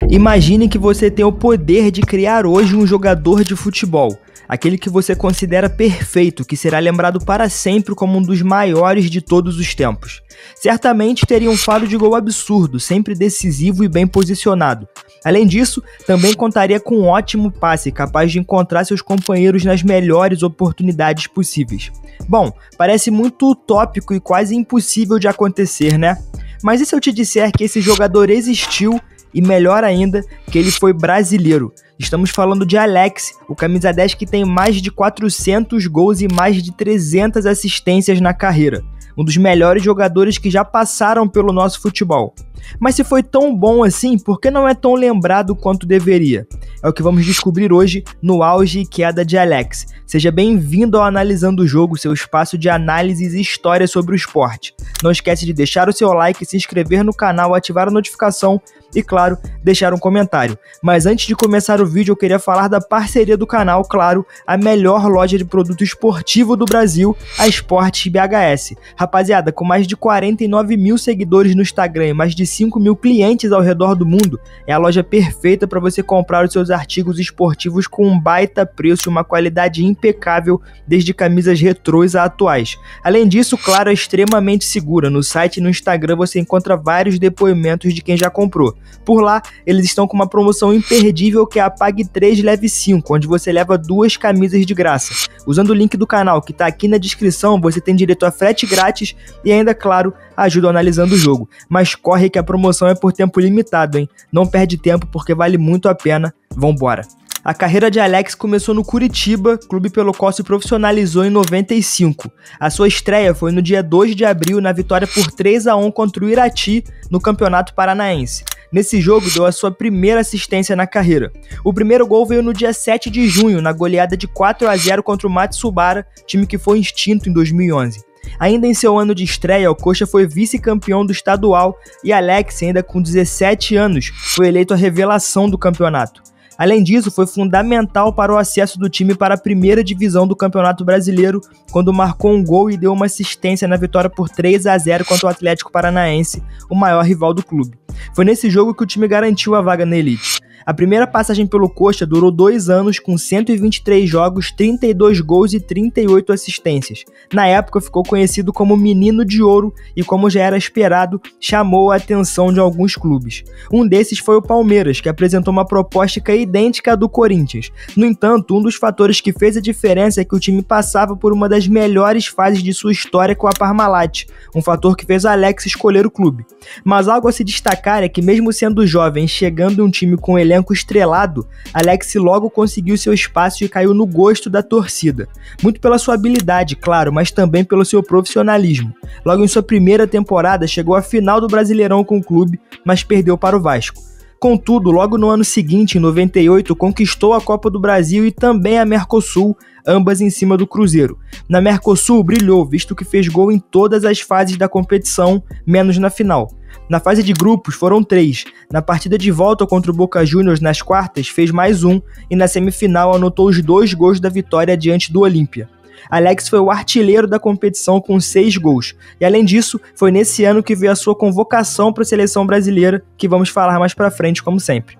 Imagine que você tem o poder de criar hoje um jogador de futebol, aquele que você considera perfeito, que será lembrado para sempre como um dos maiores de todos os tempos. Certamente teria um faro de gol absurdo, sempre decisivo e bem posicionado. Além disso, também contaria com um ótimo passe, capaz de encontrar seus companheiros nas melhores oportunidades possíveis. Bom, parece muito utópico e quase impossível de acontecer, né? Mas e se eu te disser que esse jogador existiu e, melhor ainda, que ele foi brasileiro? Estamos falando de Alex, o camisa 10 que tem mais de 400 gols e mais de 300 assistências na carreira. Um dos melhores jogadores que já passaram pelo nosso futebol. Mas se foi tão bom assim, por que não é tão lembrado quanto deveria? É o que vamos descobrir hoje no Auge e Queda de Alex. Seja bem-vindo ao Analisando o Jogo, seu espaço de análises e história sobre o esporte. Não esquece de deixar o seu like, se inscrever no canal, ativar a notificação e, claro, deixar um comentário. Mas antes de começar o vídeo, eu queria falar da parceria do canal, claro, a melhor loja de produto esportivo do Brasil, a Esportes BHS. Rapaziada, com mais de 49 mil seguidores no Instagram e mais de 5 mil clientes ao redor do mundo, é a loja perfeita para você comprar os seus artigos esportivos com um baita preço e uma qualidade impecável, desde camisas retrôs a atuais. Além disso, claro, é extremamente segura. No site e no Instagram você encontra vários depoimentos de quem já comprou. Por lá, eles estão com uma promoção imperdível que é a Pague 3 Leve 5, onde você leva 2 camisas de graça. Usando o link do canal que está aqui na descrição, você tem direito a frete grátis e ainda, claro, ajuda Analisando o Jogo. Mas corre que a promoção é por tempo limitado, hein? Não perde tempo porque vale muito a pena. Vambora! A carreira de Alex começou no Curitiba, clube pelo qual se profissionalizou em 95. A sua estreia foi no dia 2 de abril na vitória por 3-1 contra o Irati no Campeonato Paranaense. Nesse jogo, deu a sua primeira assistência na carreira. O primeiro gol veio no dia 7 de junho, na goleada de 4-0 contra o Matsubara, time que foi extinto em 2011. Ainda em seu ano de estreia, o Coxa foi vice-campeão do estadual e Alex, ainda com 17 anos, foi eleito a revelação do campeonato. Além disso, foi fundamental para o acesso do time para a primeira divisão do Campeonato Brasileiro, quando marcou um gol e deu uma assistência na vitória por 3-0 contra o Atlético Paranaense, o maior rival do clube. Foi nesse jogo que o time garantiu a vaga na elite. A primeira passagem pelo Coxa durou 2 anos, com 123 jogos, 32 gols e 38 assistências. Na época ficou conhecido como Menino de Ouro e, como já era esperado, chamou a atenção de alguns clubes. Um desses foi o Palmeiras, que apresentou uma proposta idêntica à do Corinthians. No entanto, um dos fatores que fez a diferença é que o time passava por uma das melhores fases de sua história com a Parmalat, um fator que fez Alex escolher o clube. Mas algo a se destacar é que, mesmo sendo jovem, chegando em um time com elenco estrelado, Alex logo conseguiu seu espaço e caiu no gosto da torcida. Muito pela sua habilidade, claro, mas também pelo seu profissionalismo. Logo em sua primeira temporada, chegou à final do Brasileirão com o clube, mas perdeu para o Vasco. Contudo, logo no ano seguinte, em 98, conquistou a Copa do Brasil e também a Mercosul, ambas em cima do Cruzeiro. Na Mercosul brilhou, visto que fez gol em todas as fases da competição, menos na final. Na fase de grupos foram 3, na partida de volta contra o Boca Juniors nas quartas fez mais 1 e na semifinal anotou os 2 gols da vitória diante do Olímpia. Alex foi o artilheiro da competição com 6 gols, e além disso, foi nesse ano que veio a sua convocação para a seleção brasileira, que vamos falar mais pra frente como sempre.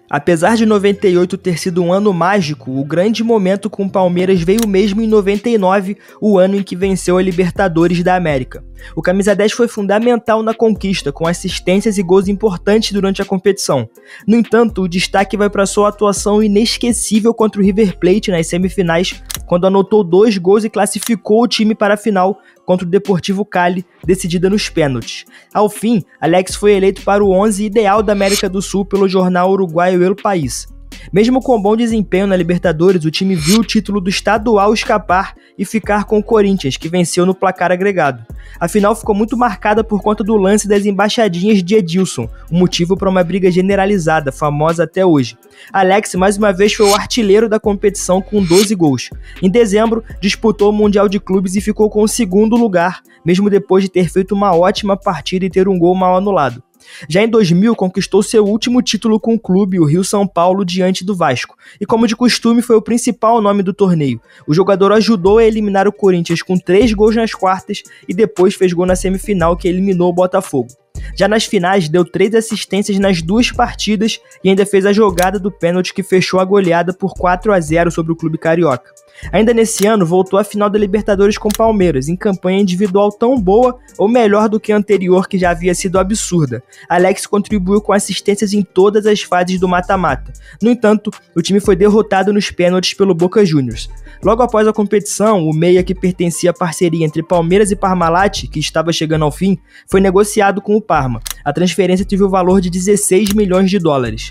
Apesar de 98 ter sido um ano mágico, o grande momento com o Palmeiras veio mesmo em 99, o ano em que venceu a Libertadores da América. O camisa 10 foi fundamental na conquista, com assistências e gols importantes durante a competição. No entanto, o destaque vai para sua atuação inesquecível contra o River Plate nas semifinais, quando anotou 2 gols e classificou o time para a final contra o Deportivo Cali, decidida nos pênaltis. Ao fim, Alex foi eleito para o 11 ideal da América do Sul pelo jornal uruguaio El País. Mesmo com bom desempenho na Libertadores, o time viu o título do estadual escapar e ficar com o Corinthians, que venceu no placar agregado. A final ficou muito marcada por conta do lance das embaixadinhas de Edilson, um motivo para uma briga generalizada, famosa até hoje. Alex, mais uma vez, foi o artilheiro da competição com 12 gols. Em dezembro, disputou o Mundial de Clubes e ficou com o 2º lugar, mesmo depois de ter feito uma ótima partida e ter um gol mal anulado. Já em 2000, conquistou seu último título com o clube, o Rio-São Paulo, diante do Vasco. E como de costume, foi o principal nome do torneio. O jogador ajudou a eliminar o Corinthians com 3 gols nas quartas e depois fez gol na semifinal que eliminou o Botafogo. Já nas finais, deu 3 assistências nas 2 partidas e ainda fez a jogada do pênalti que fechou a goleada por 4-0 sobre o clube carioca. Ainda nesse ano, voltou à final da Libertadores com o Palmeiras, em campanha individual tão boa ou melhor do que a anterior, que já havia sido absurda. Alex contribuiu com assistências em todas as fases do mata-mata. No entanto, o time foi derrotado nos pênaltis pelo Boca Juniors. Logo após a competição, o meia, que pertencia à parceria entre Palmeiras e Parmalat, que estava chegando ao fim, foi negociado com o Parma. A transferência teve o valor de 16 milhões de dólares.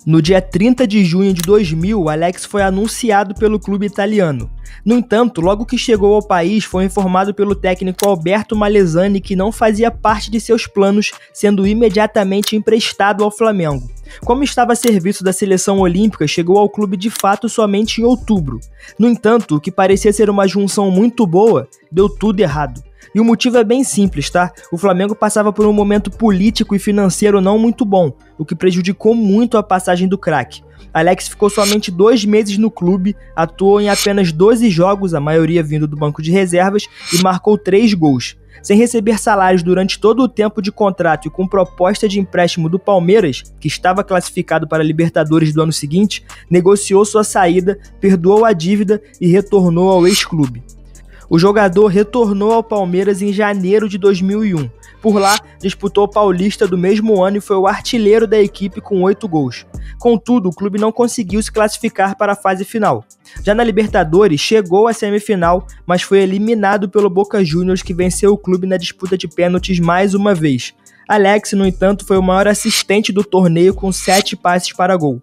No dia 30 de junho de 2000, Alex foi anunciado pelo clube italiano. No entanto, logo que chegou ao país, foi informado pelo técnico Alberto Malesani que não fazia parte de seus planos, sendo imediatamente emprestado ao Flamengo. Como estava a serviço da seleção olímpica, chegou ao clube de fato somente em outubro. No entanto, o que parecia ser uma junção muito boa, deu tudo errado. E o motivo é bem simples, tá? O Flamengo passava por um momento político e financeiro não muito bom, o que prejudicou muito a passagem do craque. Alex ficou somente 2 meses no clube, atuou em apenas 12 jogos, a maioria vindo do banco de reservas, e marcou 3 gols. Sem receber salários durante todo o tempo de contrato e com proposta de empréstimo do Palmeiras, que estava classificado para a Libertadores do ano seguinte, negociou sua saída, perdoou a dívida e retornou ao ex-clube. O jogador retornou ao Palmeiras em janeiro de 2001. Por lá, disputou o Paulista do mesmo ano e foi o artilheiro da equipe com 8 gols. Contudo, o clube não conseguiu se classificar para a fase final. Já na Libertadores, chegou à semifinal, mas foi eliminado pelo Boca Juniors, que venceu o clube na disputa de pênaltis mais uma vez. Alex, no entanto, foi o maior assistente do torneio com 7 passes para gol.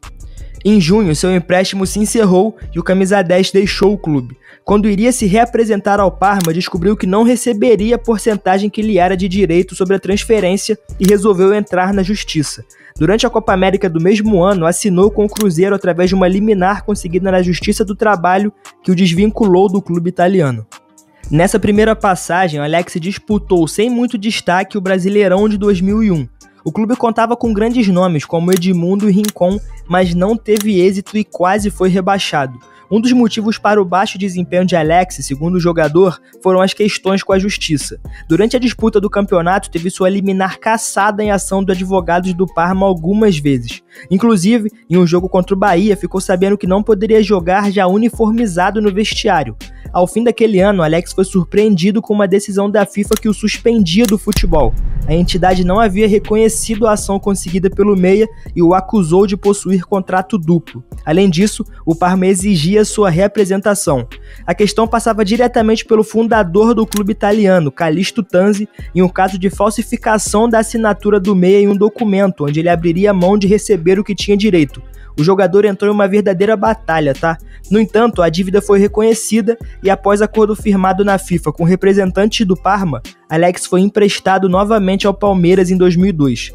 Em junho, seu empréstimo se encerrou e o camisa 10 deixou o clube. Quando iria se reapresentar ao Parma, descobriu que não receberia a porcentagem que lhe era de direito sobre a transferência e resolveu entrar na justiça. Durante a Copa América do mesmo ano, assinou com o Cruzeiro através de uma liminar conseguida na Justiça do Trabalho, que o desvinculou do clube italiano. Nessa primeira passagem, Alex disputou sem muito destaque o Brasileirão de 2001. O clube contava com grandes nomes como Edmundo e Rincon, mas não teve êxito e quase foi rebaixado. Um dos motivos para o baixo desempenho de Alex, segundo o jogador, foram as questões com a justiça. Durante a disputa do campeonato, teve sua liminar cassada em ação dos advogados do Parma algumas vezes. Inclusive, em um jogo contra o Bahia, ficou sabendo que não poderia jogar já uniformizado no vestiário. Ao fim daquele ano, Alex foi surpreendido com uma decisão da FIFA que o suspendia do futebol. A entidade não havia reconhecido a ação conseguida pelo meia e o acusou de possuir contrato duplo. Além disso, o Parma exigia sua reapresentação. A questão passava diretamente pelo fundador do clube italiano, Calixto Tanzi, em um caso de falsificação da assinatura do meia em um documento, onde ele abriria mão de receber o que tinha direito. O jogador entrou em uma verdadeira batalha, tá? No entanto, a dívida foi reconhecida e após acordo firmado na FIFA com representantes do Parma, Alex foi emprestado novamente ao Palmeiras em 2002.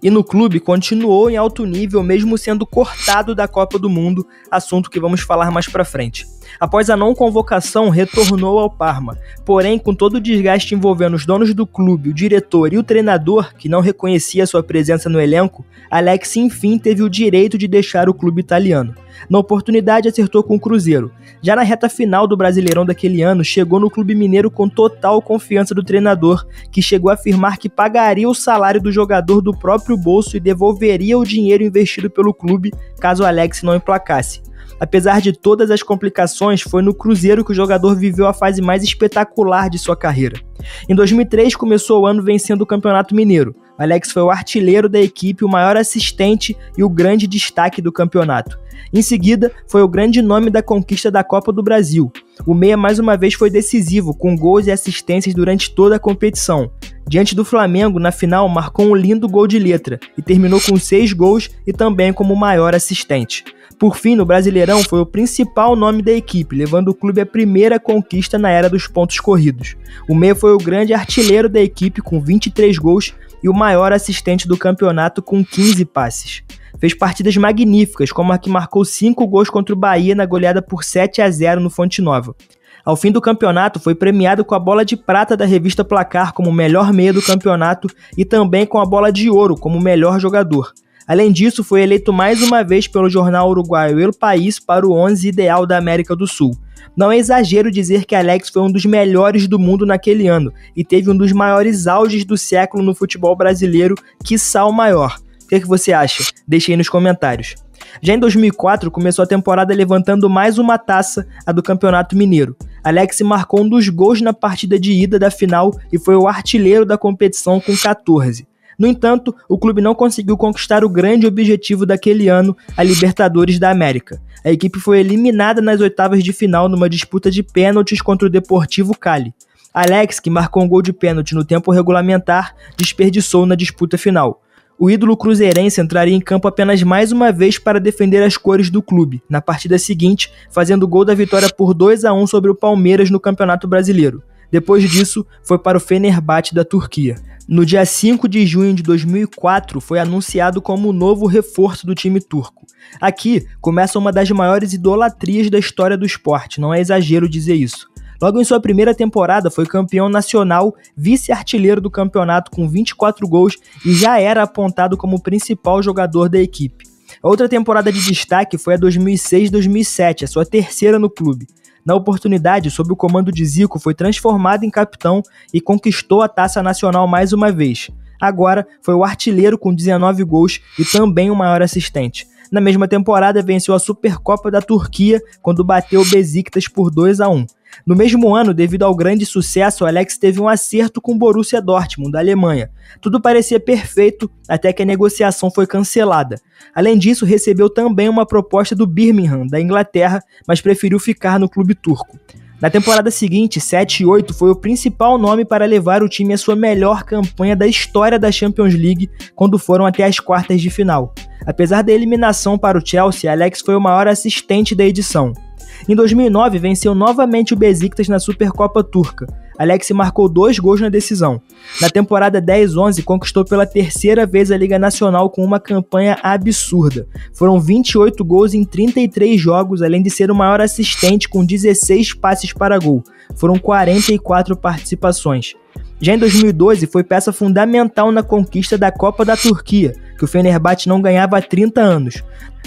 E no clube continuou em alto nível mesmo sendo cortado da Copa do Mundo, assunto que vamos falar mais pra frente. Após a não convocação, retornou ao Parma, porém com todo o desgaste envolvendo os donos do clube, o diretor e o treinador, que não reconhecia sua presença no elenco, Alex enfim teve o direito de deixar o clube italiano. Na oportunidade acertou com o Cruzeiro. Já na reta final do Brasileirão daquele ano, chegou no clube mineiro com total confiança do treinador, que chegou a afirmar que pagaria o salário do jogador do próprio bolso e devolveria o dinheiro investido pelo clube caso Alex não emplacasse. Apesar de todas as complicações, foi no Cruzeiro que o jogador viveu a fase mais espetacular de sua carreira. Em 2003, começou o ano vencendo o Campeonato Mineiro. Alex foi o artilheiro da equipe, o maior assistente e o grande destaque do campeonato. Em seguida, foi o grande nome da conquista da Copa do Brasil. O meia mais uma vez foi decisivo, com gols e assistências durante toda a competição. Diante do Flamengo, na final, marcou um lindo gol de letra e terminou com 6 gols e também como o maior assistente. Por fim, no Brasileirão, foi o principal nome da equipe, levando o clube à primeira conquista na era dos pontos corridos. O meia foi o grande artilheiro da equipe com 23 gols e o maior assistente do campeonato com 15 passes. Fez partidas magníficas, como a que marcou 5 gols contra o Bahia na goleada por 7-0 no Fonte Nova. Ao fim do campeonato, foi premiado com a bola de prata da revista Placar como o melhor meia do campeonato e também com a bola de ouro como o melhor jogador. Além disso, foi eleito mais uma vez pelo jornal uruguaio El País para o 11 ideal da América do Sul. Não é exagero dizer que Alex foi um dos melhores do mundo naquele ano e teve um dos maiores auges do século no futebol brasileiro, quiçá o maior. O que você acha? Deixe aí nos comentários. Já em 2004, começou a temporada levantando mais uma taça, a do Campeonato Mineiro. Alex marcou um dos gols na partida de ida da final e foi o artilheiro da competição com 14. No entanto, o clube não conseguiu conquistar o grande objetivo daquele ano, a Libertadores da América. A equipe foi eliminada nas oitavas de final numa disputa de pênaltis contra o Deportivo Cali. Alex, que marcou um gol de pênalti no tempo regulamentar, desperdiçou na disputa final. O ídolo cruzeirense entraria em campo apenas mais uma vez para defender as cores do clube, na partida seguinte, fazendo o gol da vitória por 2-1 sobre o Palmeiras no Campeonato Brasileiro. Depois disso, foi para o Fenerbahçe da Turquia. No dia 5 de junho de 2004, foi anunciado como o novo reforço do time turco. Aqui começa uma das maiores idolatrias da história do esporte, não é exagero dizer isso. Logo em sua primeira temporada, foi campeão nacional, vice-artilheiro do campeonato com 24 gols e já era apontado como o principal jogador da equipe. A outra temporada de destaque foi a 2006-2007, a sua terceira no clube. Na oportunidade, sob o comando de Zico, foi transformado em capitão e conquistou a Taça Nacional mais uma vez. Agora, foi o artilheiro com 19 gols e também o maior assistente. Na mesma temporada, venceu a Supercopa da Turquia, quando bateu o Besiktas por 2-1. No mesmo ano, devido ao grande sucesso, Alex teve um acerto com o Borussia Dortmund, da Alemanha. Tudo parecia perfeito até que a negociação foi cancelada. Além disso, recebeu também uma proposta do Birmingham, da Inglaterra, mas preferiu ficar no clube turco. Na temporada seguinte, 7 e 8, foi o principal nome para levar o time à sua melhor campanha da história da Champions League, quando foram até as quartas de final. Apesar da eliminação para o Chelsea, Alex foi o maior assistente da edição. Em 2009, venceu novamente o Besiktas na Supercopa Turca. Alex marcou 2 gols na decisão. Na temporada 10-11, conquistou pela terceira vez a Liga Nacional com uma campanha absurda. Foram 28 gols em 33 jogos, além de ser o maior assistente com 16 passes para gol. Foram 44 participações. Já em 2012, foi peça fundamental na conquista da Copa da Turquia, que o Fenerbahçe não ganhava há 30 anos.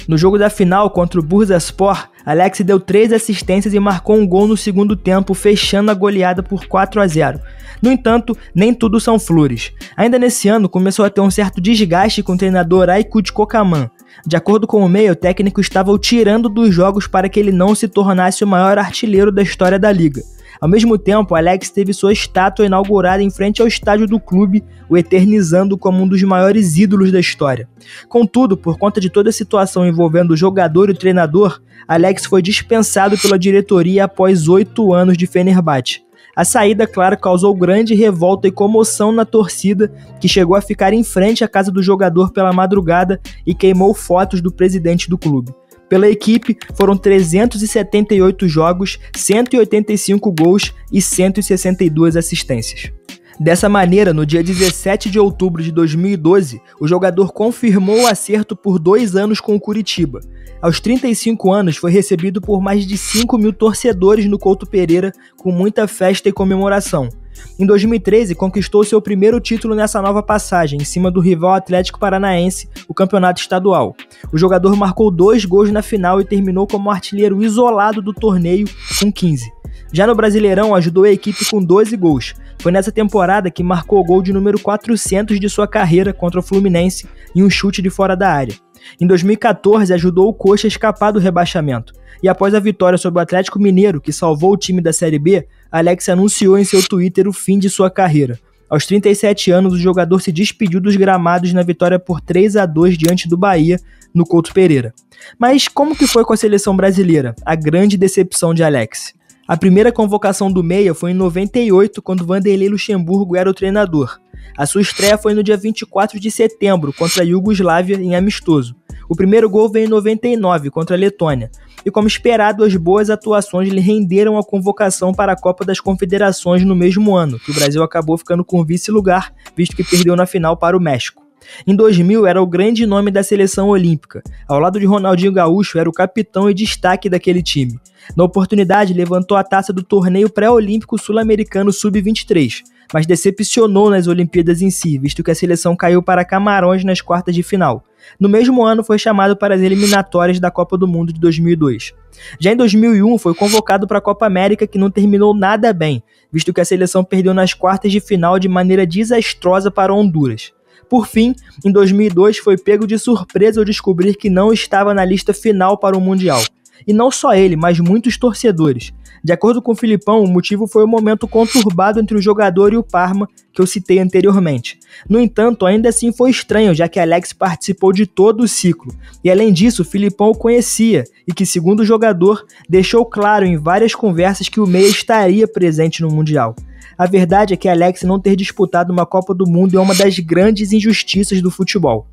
No jogo da final contra o Bursaspor, Alex deu 3 assistências e marcou um gol no segundo tempo, fechando a goleada por 4-0. No entanto, nem tudo são flores. Ainda nesse ano, começou a ter um certo desgaste com o treinador Aykut Kocaman. De acordo com o meio, o técnico estava o tirando dos jogos para que ele não se tornasse o maior artilheiro da história da liga. Ao mesmo tempo, Alex teve sua estátua inaugurada em frente ao estádio do clube, o eternizando como um dos maiores ídolos da história. Contudo, por conta de toda a situação envolvendo o jogador e o treinador, Alex foi dispensado pela diretoria após 8 anos de Fenerbahçe. A saída, claro, causou grande revolta e comoção na torcida, que chegou a ficar em frente à casa do jogador pela madrugada e queimou fotos do presidente do clube. Pela equipe, foram 378 jogos, 185 gols e 162 assistências. Dessa maneira, no dia 17 de outubro de 2012, o jogador confirmou o acerto por 2 anos com o Curitiba. Aos 35 anos, foi recebido por mais de 5.000 torcedores no Couto Pereira, com muita festa e comemoração. Em 2013, conquistou seu primeiro título nessa nova passagem, em cima do rival Atlético Paranaense, o campeonato estadual. O jogador marcou 2 gols na final e terminou como artilheiro isolado do torneio, com 15. Já no Brasileirão, ajudou a equipe com 12 gols. Foi nessa temporada que marcou o gol de número 400 de sua carreira contra o Fluminense em um chute de fora da área. Em 2014, ajudou o Coxa a escapar do rebaixamento. E após a vitória sobre o Atlético Mineiro, que salvou o time da Série B, Alex anunciou em seu Twitter o fim de sua carreira. Aos 37 anos, o jogador se despediu dos gramados na vitória por 3-2 diante do Bahia, no Couto Pereira. Mas como que foi com a seleção brasileira? A grande decepção de Alex. A primeira convocação do meia foi em 98, quando Vanderlei Luxemburgo era o treinador. A sua estreia foi no dia 24 de setembro, contra a Iugoslávia, em amistoso. O primeiro gol veio em 99, contra a Letônia. E como esperado, as boas atuações lhe renderam a convocação para a Copa das Confederações no mesmo ano, que o Brasil acabou ficando com vice-lugar, visto que perdeu na final para o México. Em 2000, era o grande nome da seleção olímpica. Ao lado de Ronaldinho Gaúcho, era o capitão e destaque daquele time. Na oportunidade, levantou a taça do torneio pré-olímpico sul-americano sub-23, mas decepcionou nas Olimpíadas em si, visto que a seleção caiu para Camarões nas quartas de final. No mesmo ano foi chamado para as eliminatórias da Copa do Mundo de 2002. Já em 2001 foi convocado para a Copa América, que não terminou nada bem, visto que a seleção perdeu nas quartas de final de maneira desastrosa para Honduras. Por fim, em 2002 foi pego de surpresa ao descobrir que não estava na lista final para o Mundial. E não só ele, mas muitos torcedores. De acordo com o Filipão, o motivo foi o momento conturbado entre o jogador e o Parma, que eu citei anteriormente. No entanto, ainda assim foi estranho, já que Alex participou de todo o ciclo. E além disso, o Filipão o conhecia e que, segundo o jogador, deixou claro em várias conversas que o meia estaria presente no Mundial. A verdade é que Alex não ter disputado uma Copa do Mundo é uma das grandes injustiças do futebol.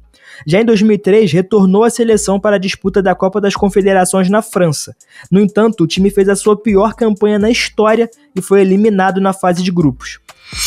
Já em 2003, retornou à seleção para a disputa da Copa das Confederações na França. No entanto, o time fez a sua pior campanha na história e foi eliminado na fase de grupos.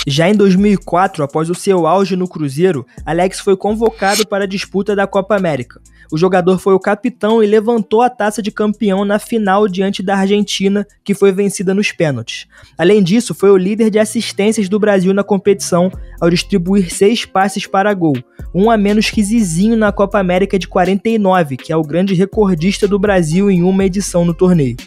Já em 2004, após o seu auge no Cruzeiro, Alex foi convocado para a disputa da Copa América. O jogador foi o capitão e levantou a taça de campeão na final diante da Argentina, que foi vencida nos pênaltis. Além disso, foi o líder de assistências do Brasil na competição ao distribuir 6 passes para gol, um a menos que Zizinho na Copa América de 49, que é o grande recordista do Brasil em uma edição no torneio.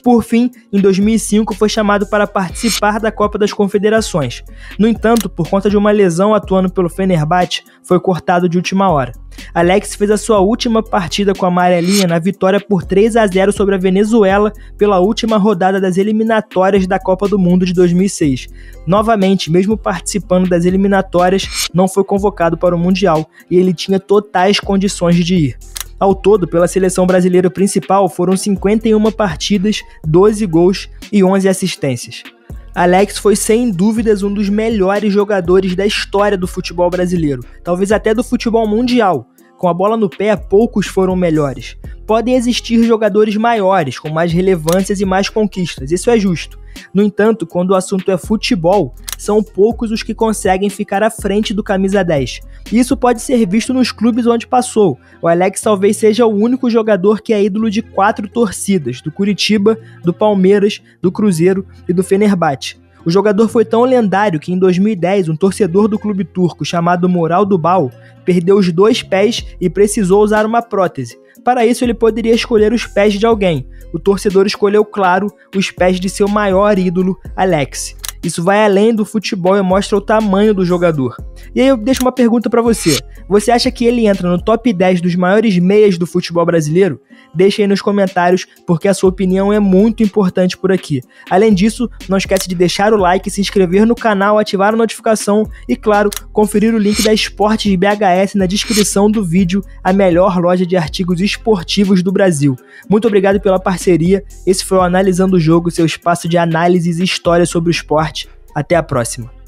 Por fim, em 2005 foi chamado para participar da Copa das Confederações. No entanto, por conta de uma lesão atuando pelo Fenerbahçe, foi cortado de última hora. Alex fez a sua última partida com a amarelinha na vitória por 3-0 sobre a Venezuela pela última rodada das eliminatórias da Copa do Mundo de 2006. Novamente, mesmo participando das eliminatórias, não foi convocado para o Mundial e ele tinha totais condições de ir. Ao todo, pela seleção brasileira principal, foram 51 partidas, 12 gols e 11 assistências. Alex foi sem dúvidas um dos melhores jogadores da história do futebol brasileiro, talvez até do futebol mundial. Com a bola no pé, poucos foram melhores. Podem existir jogadores maiores, com mais relevâncias e mais conquistas, isso é justo. No entanto, quando o assunto é futebol, são poucos os que conseguem ficar à frente do camisa 10. Isso pode ser visto nos clubes onde passou. O Alex talvez seja o único jogador que é ídolo de 4 torcidas, do Curitiba, do Palmeiras, do Cruzeiro e do Fenerbahçe. O jogador foi tão lendário que em 2010 um torcedor do clube turco chamado Moral Dubal perdeu os 2 pés e precisou usar uma prótese. Para isso ele poderia escolher os pés de alguém. O torcedor escolheu, claro, os pés de seu maior ídolo, Alex. Isso vai além do futebol e mostra o tamanho do jogador. E aí eu deixo uma pergunta pra você. Você acha que ele entra no top 10 dos maiores meias do futebol brasileiro? Deixa aí nos comentários, porque a sua opinião é muito importante por aqui. Além disso, não esquece de deixar o like, se inscrever no canal, ativar a notificação e, claro, conferir o link da Esportes BHS na descrição do vídeo, a melhor loja de artigos esportivos do Brasil. Muito obrigado pela parceria. Esse foi o Analisando o Jogo, seu espaço de análises e histórias sobre o esporte. Até a próxima.